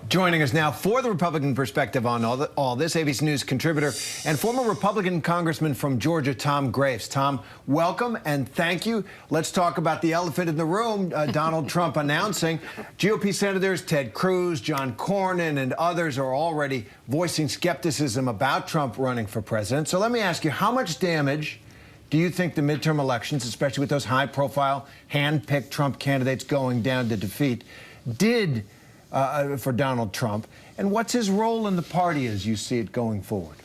Joining us now for the Republican perspective on all this, ABC News contributor and former Republican congressman from Georgia, Tom Graves. Tom, welcome and thank you. Let's talk about the elephant in the room, Donald Trump announcing. GOP senators Ted Cruz, John Cornyn, and others are already voicing skepticism about Trump running for president. So let me ask you, how much damage do you think the midterm elections, especially with those high-profile, hand-picked Trump candidates going down to defeat, did for Donald Trump, and what's his role in the party as you see it going forward?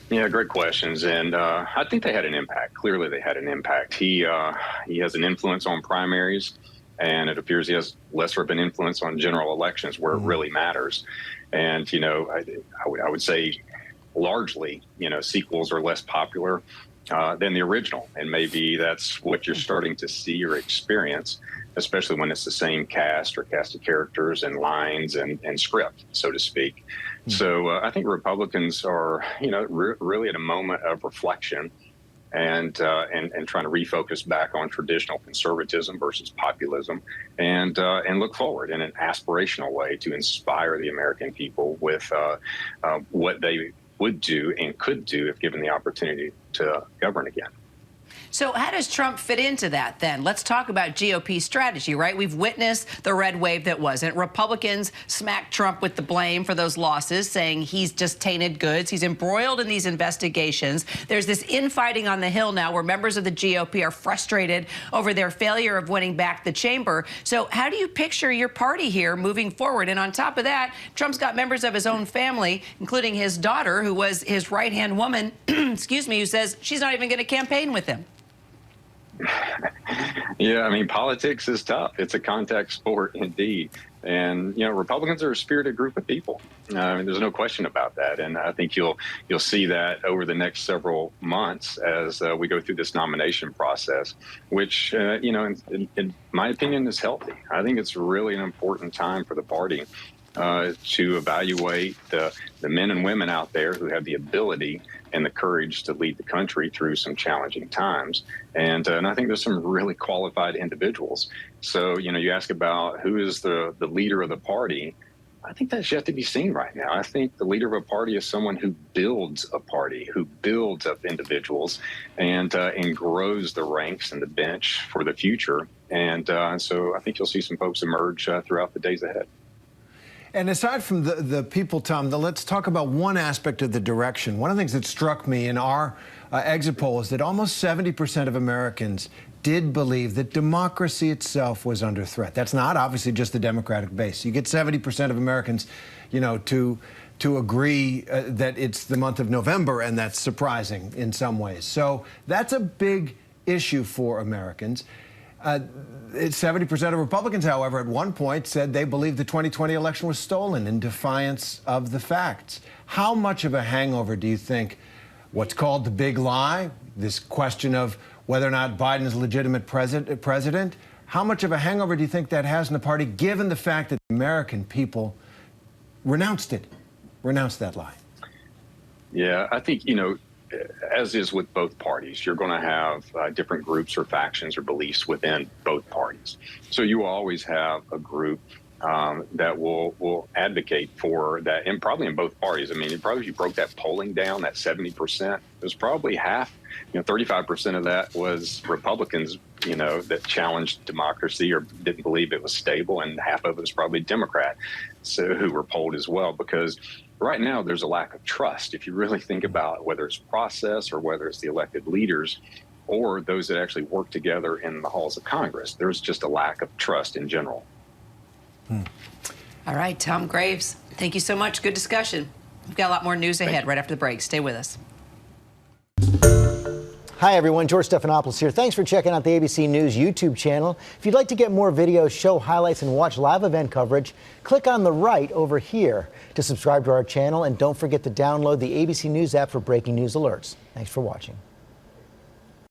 Yeah, great questions, and I think they had an impact. Clearly, they had an impact. He has an influence on primaries, and it appears he has lesser of an influence on general elections where it really matters. And I would say largely, sequels are less popular than the original, and maybe that's what you're starting to see or experience, especially when it's the same cast or cast of characters and lines and script, so to speak. So I think Republicans are, really at a moment of reflection and trying to refocus back on traditional conservatism versus populism, and look forward in an aspirational way to inspire the American people with what they would do and could do if given the opportunity to govern again. So how does Trump fit into that then? Let's talk about GOP strategy, right? We've witnessed the red wave that wasn't. Republicans smacked Trump with the blame for those losses, saying he's just tainted goods. He's embroiled in these investigations. There's this infighting on the Hill now where members of the GOP are frustrated over their failure of winning back the chamber. So how do you picture your party here moving forward? And on top of that, Trump's got members of his own family, including his daughter, who was his right-hand woman, excuse me, who says she's not even going to campaign with him. Yeah, I mean, politics is tough. It's a contact sport indeed. And, Republicans are a spirited group of people. There's no question about that. And I think you'll see that over the next several months as we go through this nomination process, which, in my opinion, is healthy. I think it's really an important time for the party to evaluate the men and women out there who have the ability and the courage to lead the country through some challenging times. And I think there's some really qualified individuals. So, you ask about who is the leader of the party. I think that's yet to be seen right now. I think the leader of a party is someone who builds a party, who builds up individuals and grows the ranks and the bench for the future. And so I think you'll see some folks emerge throughout the days ahead. And aside from the people, Tom, let's talk about one aspect of the direction. One of the things that struck me in our exit poll is that almost 70% of Americans did believe that democracy itself was under threat. That's not obviously just the Democratic base. You get 70% of Americans, to agree that it's the month of November, and that's surprising in some ways. So that's a big issue for Americans. 70% of Republicans, however, at one point said they believed the 2020 election was stolen in defiance of the facts. How much of a hangover do you think what's called the big lie, this question of whether or not Biden is a legitimate president, how much of a hangover do you think that has in the party, given the fact that the American people renounced that lie? Yeah, I think, as is with both parties, you're going to have different groups or factions or beliefs within both parties. So you will always have a group that will advocate for that, and probably in both parties. I mean, probably if you broke that polling down, that 70%, it was probably half, 35% of that was Republicans, that challenged democracy or didn't believe it was stable, and half of it was probably Democrat, so who were polled as well, because right now there's a lack of trust. If you really think about whether it's process or whether it's the elected leaders or those that actually work together in the halls of Congress, there's just a lack of trust in general. All right, Tom Graves, thank you so much. Good discussion. We've got a lot more news ahead right after the break. Stay with us. Hi, everyone. George Stephanopoulos here. Thanks for checking out the ABC News YouTube channel. If you'd like to get more videos, show highlights, and watch live event coverage, click on the right over here to subscribe to our channel. And don't forget to download the ABC News app for breaking news alerts. Thanks for watching.